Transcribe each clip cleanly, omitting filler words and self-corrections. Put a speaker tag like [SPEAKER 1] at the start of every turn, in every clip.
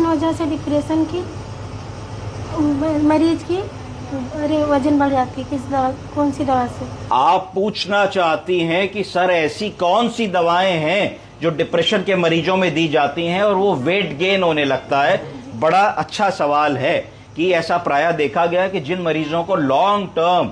[SPEAKER 1] वजह से डिप्रेशन की मरीज की अरे वजन बढ़ जाती है, किस दवा, कौन सी दवा से?
[SPEAKER 2] आप पूछना चाहती हैं कि सर ऐसी कौन सी दवाएं हैं जो डिप्रेशन के मरीजों में दी जाती हैं और वो वेट गेन होने लगता है। बड़ा अच्छा सवाल है कि ऐसा प्रायः देखा गया है कि जिन मरीजों को लॉन्ग टर्म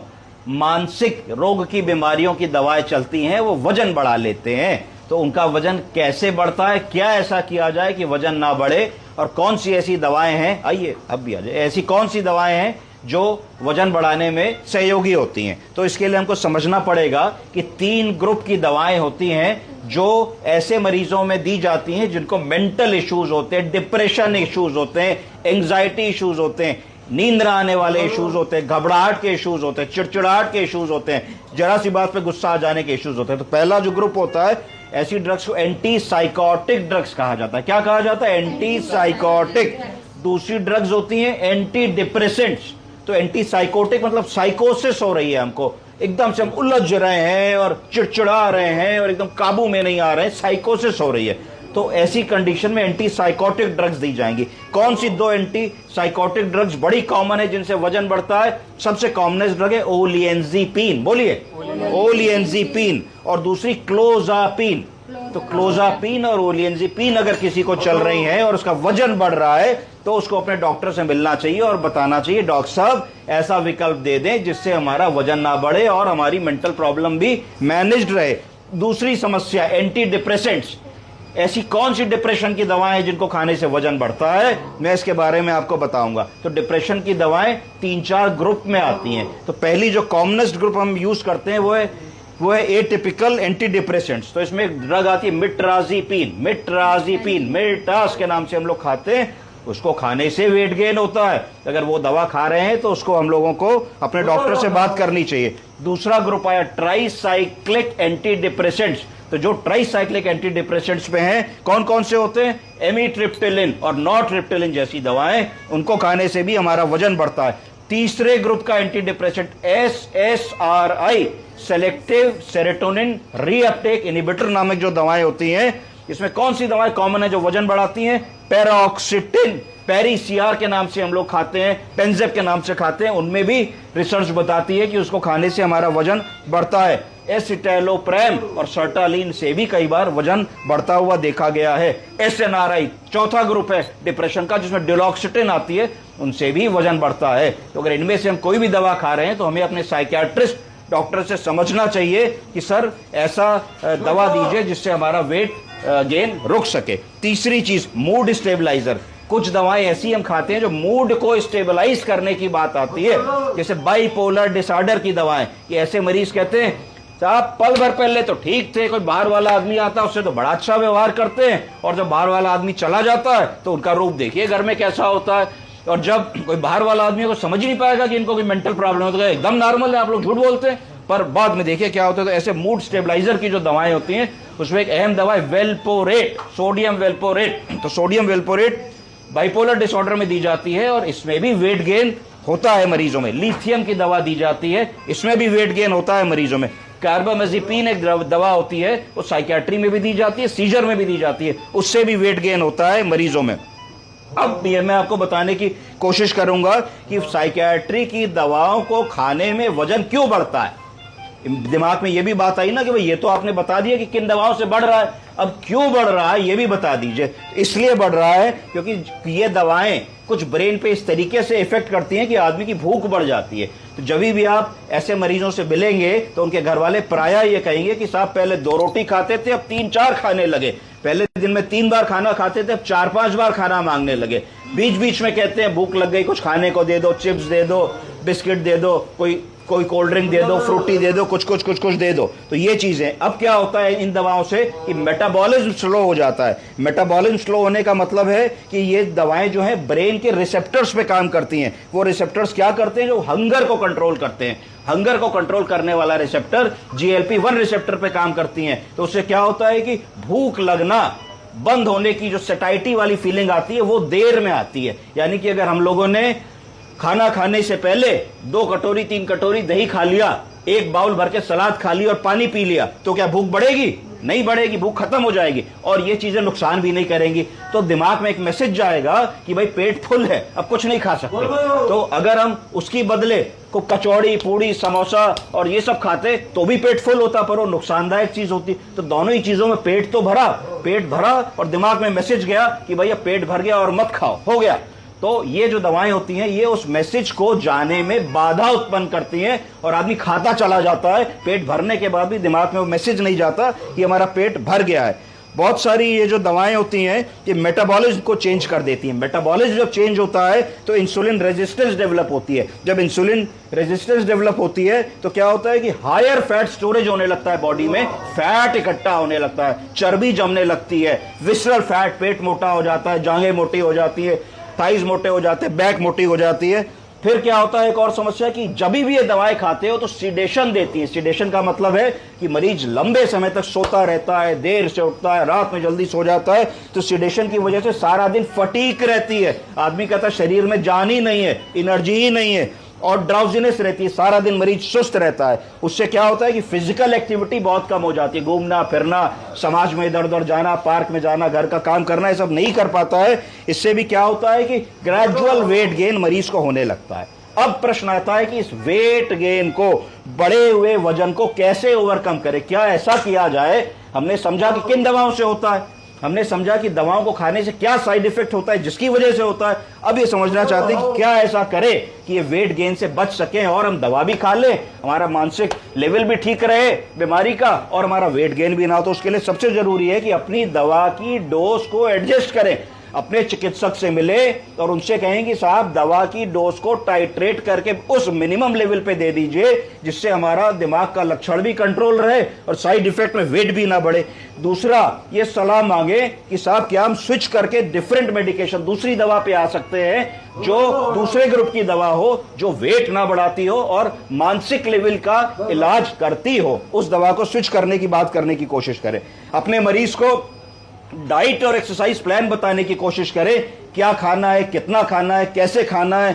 [SPEAKER 2] मानसिक रोग की बीमारियों की दवाएं चलती हैं वो वजन बढ़ा लेते हैं। तो उनका वजन कैसे बढ़ता है, क्या ऐसा किया जाए कि वजन ना बढ़े, और कौन सी ऐसी दवाएं हैं, आइए अब भी आ जाए, ऐसी कौन सी दवाएं हैं जो वजन बढ़ाने में सहयोगी होती हैं। तो इसके लिए हमको समझना पड़ेगा कि 3 ग्रुप की दवाएं होती हैं जो ऐसे मरीजों में दी जाती हैं जिनको मेंटल इश्यूज होते हैं, डिप्रेशन इश्यूज होते हैं, एंजाइटी इश्यूज होते हैं, नींद न आने वाले इश्यूज होते हैं, घबराहट के इश्यूज होते हैं, चिड़चिड़ाहट के इश्यूज होते हैं, जरा सी बात पे गुस्सा आ जाने के इश्यूज होते हैं। तो पहला जो ग्रुप होता है ऐसी ड्रग्स को एंटी साइकोटिक ड्रग्स कहा जाता है। क्या कहा जाता है? Anti psychotic. दूसरी ड्रग्स होती हैं एंटी डिप्रेसेंट्स। तो एंटी साइकोटिक मतलब साइकोसिस हो रही है, हमको एकदम से हम उलझ रहे हैं और चिड़चिड़ा रहे हैं और एकदम काबू में नहीं आ रहे हैं, साइकोसिस हो रही है। तो ऐसी कंडीशन में एंटी साइकोटिक ड्रग्स दी जाएंगी। कौन सी 2 एंटी साइकोटिक ड्रग्स बड़ी कॉमन है जिनसे वजन बढ़ता है? सबसे कॉमनेस्ट ड्रग है ओलिएंजीपिन, बोलिए ओलिएंजीपिन, और दूसरी क्लोजापिन। तो क्लोजापिन और ओलिएंजीपिन अगर किसी को चल रही है और उसका वजन बढ़ रहा है तो उसको अपने डॉक्टर से मिलना चाहिए और बताना चाहिए डॉक्टर साहब ऐसा विकल्प दे दें जिससे हमारा वजन ना बढ़े और हमारी मेंटल प्रॉब्लम भी मैनेज्ड रहे। दूसरी समस्या एंटी डिप्रेसेंट्स। ऐसी कौन सी डिप्रेशन की दवाएं हैं जिनको खाने से वजन बढ़ता है, मैं इसके बारे में आपको बताऊंगा। तो डिप्रेशन की दवाएं 3-4 ग्रुप में आती हैं। तो पहली जो कॉमनेस्ट ग्रुप हम यूज करते हैं वो है एटिपिकल एंटी डिप्रेसेंट्स। तो इसमें एक ड्रग आती है मिट्राजीपिन, मिटास के नाम से हम लोग खाते हैं। उसको खाने से वेट गेन होता है। अगर वो दवा खा रहे हैं तो उसको हम लोगों को अपने डॉक्टर से बात करनी चाहिए। दूसरा ग्रुप आया ट्राइसाइक्लिक एंटी डिप्रेसेंट्स। तो जो ट्राइसाइक्लिक एंटी डिप्रेसेंट्स पे हैं कौन कौन से होते हैं? एमिट्रिप्टिलिन और नॉरट्रिप्टिलिन जैसी दवाएं, उनको खाने से भी हमारा वजन बढ़ता है। तीसरे ग्रुप का anti depressant SSRI, selective serotonin reuptake inhibitor नामक जो दवाएं होती हैं। इसमें कौन सी दवाएं कॉमन है जो वजन बढ़ाती हैं? पैरोक्सिटिन, पेरीसीआर के नाम से हम लोग खाते हैं, पेंजेप के नाम से खाते हैं। उनमें भी रिसर्च बताती है कि उसको खाने से हमारा वजन बढ़ता है। एसिटाइलोप्रेम और सर्टालिन से भी कई बार वजन बढ़ता हुआ देखा गया है। SNRI चौथा ग्रुप है डिप्रेशन का जिसमें डिलॉक्सिटिन आती है, उनसे भी वजन बढ़ता है। तो अगर इनमें से हम कोई भी दवा खा रहे हैं तो हमें अपने साइकियाट्रिस्ट डॉक्टर से समझना चाहिए कि सर ऐसा दवा दीजिए जिससे हमारा वेट गेन रुक सके। तीसरी चीज मूड स्टेबलाइजर। कुछ दवाएं ऐसी हम खाते हैं जो मूड को स्टेबलाइज करने की बात आती है, जैसे बाइपोलर डिसऑर्डर की दवाएं। ये ऐसे मरीज कहते हैं साहब पल भर पहले तो ठीक थे, कोई बाहर वाला आदमी आता है उससे तो बड़ा अच्छा व्यवहार करते हैं, और जब बाहर वाला आदमी चला जाता है तो उनका रूप देखिए घर में कैसा होता है। और जब कोई बाहर वाला आदमी को समझ नहीं पाएगा कि इनको कोई मेंटल प्रॉब्लम होता है, एकदम नॉर्मल है, आप लोग झूठ बोलते हैं, पर बाद में देखिए क्या होता है। तो ऐसे मूड स्टेबलाइजर की जो दवाएं होती हैं उसमें एक अहम दवा है वेल्पोरेट, सोडियम वेल्पोरेट। तो सोडियम वेल्पोरेट बाइपोलर डिसऑर्डर में दी जाती है और इसमें भी वेट गेन होता है मरीजों में। लिथियम की दवा दी जाती है, इसमें भी वेट गेन होता है मरीजों में। कार्बामेजिपिन एक दवा होती है, वो साइकियाट्री में भी दी जाती है, सीजर में भी दी जाती है, उससे भी वेट गेन होता है मरीजों में। अब ये मैं आपको बताने की कोशिश करूंगा कि साइकियाट्री की दवाओं को खाने में वजन क्यों बढ़ता है। दिमाग में ये भी बात आई ना कि भाई ये तो आपने बता दिया कि किन दवाओं से बढ़ रहा है, अब क्यों बढ़ रहा है ये भी बता दीजिए। इसलिए बढ़ रहा है क्योंकि ये दवाएं कुछ ब्रेन पे इस तरीके से इफेक्ट करती हैं कि आदमी की भूख बढ़ जाती है। तो जब भी आप ऐसे मरीजों से मिलेंगे तो उनके घर वाले प्रायः ये कहेंगे कि साहब पहले 2 रोटी खाते थे अब 3-4 खाने लगे, पहले दिन में 3 बार खाना खाते थे अब 4-5 बार खाना मांगने लगे, बीच बीच में कहते हैं भूख लग गई कुछ खाने को दे दो, चिप्स दे दो, बिस्किट दे दो, कोई कोल्ड ड्रिंक दे दो, फ्रूटी दे दो, कुछ दे दो। तो ये चीजें अब क्या होता है इन दवाओं से कि मेटाबॉलिज्म स्लो हो जाता है। मेटाबॉलिज्म स्लो होने का मतलब है कि ये दवाएं जो है ब्रेन के रिसेप्टर्स पे काम करती हैं। वो रिसेप्टर्स क्या करते हैं? जो हंगर को कंट्रोल करते हैं। हंगर को कंट्रोल करने वाला रिसेप्टर GLP-1 रिसेप्टर पे काम करती हैं। तो उससे क्या होता है कि भूख लगना बंद होने की जो सैटिस्फाइटी वाली फीलिंग आती है वो देर में आती है। यानी कि अगर हम लोगों ने खाना खाने से पहले 2 कटोरी 3 कटोरी दही खा लिया, 1 बाउल भर के सलाद खा लिया और पानी पी लिया तो क्या भूख बढ़ेगी? नहीं बढ़ेगी, भूख खत्म हो जाएगी और ये चीजें नुकसान भी नहीं करेंगी। तो दिमाग में एक मैसेज जाएगा कि भाई पेट फुल है, अब कुछ नहीं खा सकते। तो अगर हम उसकी बदले को कचौड़ी, पूड़ी, समोसा और ये सब खाते तो भी पेट फुल होता, पर वो नुकसानदायक चीज होती। तो दोनों ही चीजों में पेट तो भरा, पेट भरा और दिमाग में मैसेज गया कि भैया पेट भर गया और मत खाओ, हो गया। तो ये जो दवाएं होती हैं ये उस मैसेज को जाने में बाधा उत्पन्न करती हैं और आदमी खाता चला जाता है। पेट भरने के बाद भी दिमाग में वो मैसेज नहीं जाता कि हमारा पेट भर गया है। बहुत सारी ये जो दवाएं होती हैं ये मेटाबॉलिज्म को चेंज कर देती हैं। मेटाबॉलिज्म जब चेंज होता है तो इंसुलिन रेजिस्टेंस डेवलप होती है। जब इंसुलिन रेजिस्टेंस डेवलप होती है तो क्या होता है कि हायर फैट स्टोरेज होने लगता है, बॉडी में फैट इकट्ठा होने लगता है, चर्बी जमने लगती है, विसरल फैट, पेट मोटा हो जाता है, जांघें मोटी हो जाती है, थाइज मोटे हो जाते हैं, बैक मोटी हो जाती है। फिर क्या होता है, एक और समस्या कि जब भी ये दवाएं खाते हो तो सिडेशन देती है। सिडेशन का मतलब है कि मरीज लंबे समय तक सोता रहता है, देर से उठता है, रात में जल्दी सो जाता है। तो सिडेशन की वजह से सारा दिन फटीक रहती है, आदमी कहता है शरीर में जान ही नहीं है, एनर्जी ही नहीं है और ड्राउजीनेस रहती है, सारा दिन मरीज सुस्त रहता है। उससे क्या होता है कि फिजिकल एक्टिविटी बहुत कम हो जाती है, घूमना फिरना, समाज में इधर उधर जाना, पार्क में जाना, घर का काम करना, ये सब नहीं कर पाता है। इससे भी क्या होता है कि ग्रेजुअल वेट गेन मरीज को होने लगता है। अब प्रश्न आता है कि इस वेट गेन को, बढ़े हुए वजन को कैसे ओवरकम करें, क्या ऐसा किया जाए। हमने समझा कि किन दवाओं से होता है, हमने समझा कि दवाओं को खाने से क्या साइड इफेक्ट होता है जिसकी वजह से होता है। अब ये समझना चाहते हैं कि क्या ऐसा करे कि ये वेट गेन से बच सकें और हम दवा भी खा लें, हमारा मानसिक लेवल भी ठीक रहे बीमारी का और हमारा वेट गेन भी ना हो। तो उसके लिए सबसे जरूरी है कि अपनी दवा की डोज को एडजस्ट करें, अपने चिकित्सक से मिले और उनसे कहें कि साहब दवा की डोज को टाइट्रेट करके उस मिनिमम लेवल पे दे दीजिए जिससे हमारा दिमाग का लक्षण भी कंट्रोल रहे और साइड इफेक्ट में वेट भी ना बढ़े। दूसरा, ये सलाह मांगे कि साहब क्या हम स्विच करके डिफरेंट मेडिकेशन, दूसरी दवा पे आ सकते हैं जो दूसरे ग्रुप की दवा हो, जो वेट ना बढ़ाती हो और मानसिक लेवल का इलाज करती हो, उस दवा को स्विच करने की बात करने की कोशिश करें। अपने मरीज को डाइट और एक्सरसाइज प्लान बताने की कोशिश करें, क्या खाना है, कितना खाना है, कैसे खाना है,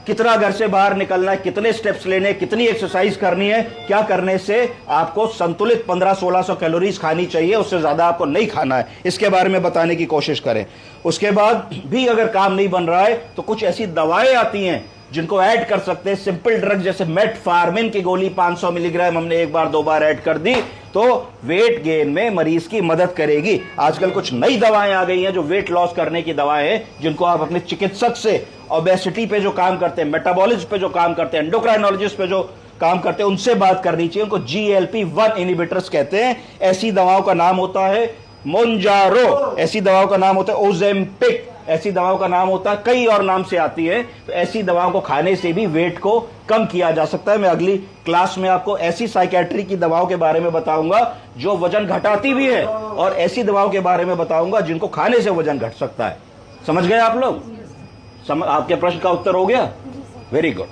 [SPEAKER 2] कितना घर से बाहर निकलना है, कितने स्टेप्स लेने, कितनी एक्सरसाइज करनी है, क्या करने से आपको संतुलित 1500-1600 कैलोरीज खानी चाहिए, उससे ज्यादा आपको नहीं खाना है, इसके बारे में बताने की कोशिश करें। उसके बाद भी अगर काम नहीं बन रहा है तो कुछ ऐसी दवाएं आती हैं जिनको ऐड कर सकते हैं, सिंपल ड्रग जैसे मेटफॉर्मिन की गोली 500 मिलीग्राम हमने एक बार दो बार ऐड कर दी तो वेट गेन में मरीज की मदद करेगी। आजकल कुछ नई दवाएं आ गई हैं जो वेट लॉस करने की दवाएं हैं, जिनको आप अपने चिकित्सक से, ओबेसिटी पे जो काम करते हैं, मेटाबॉलिज्म पे जो काम करते हैं, एंडोक्राइनोलॉजिस्ट पे जो काम करते हैं, उनसे बात करनी चाहिए। उनको GLP-1 इनहिबिटर्स कहते हैं। ऐसी दवाओं का नाम होता है मोन्जारो, ऐसी दवाओं का नाम होता है ओजेम्पिक, ऐसी दवाओं का नाम होता है, कई और नाम से आती है। तो ऐसी दवाओं को खाने से भी वेट को कम किया जा सकता है। मैं अगली क्लास में आपको ऐसी साइकेट्री की दवाओं के बारे में बताऊंगा जो वजन घटाती भी है और ऐसी दवाओं के बारे में बताऊंगा जिनको खाने से वजन घट सकता है। समझ गए आप लोग? आपके प्रश्न का उत्तर हो गया? Very good.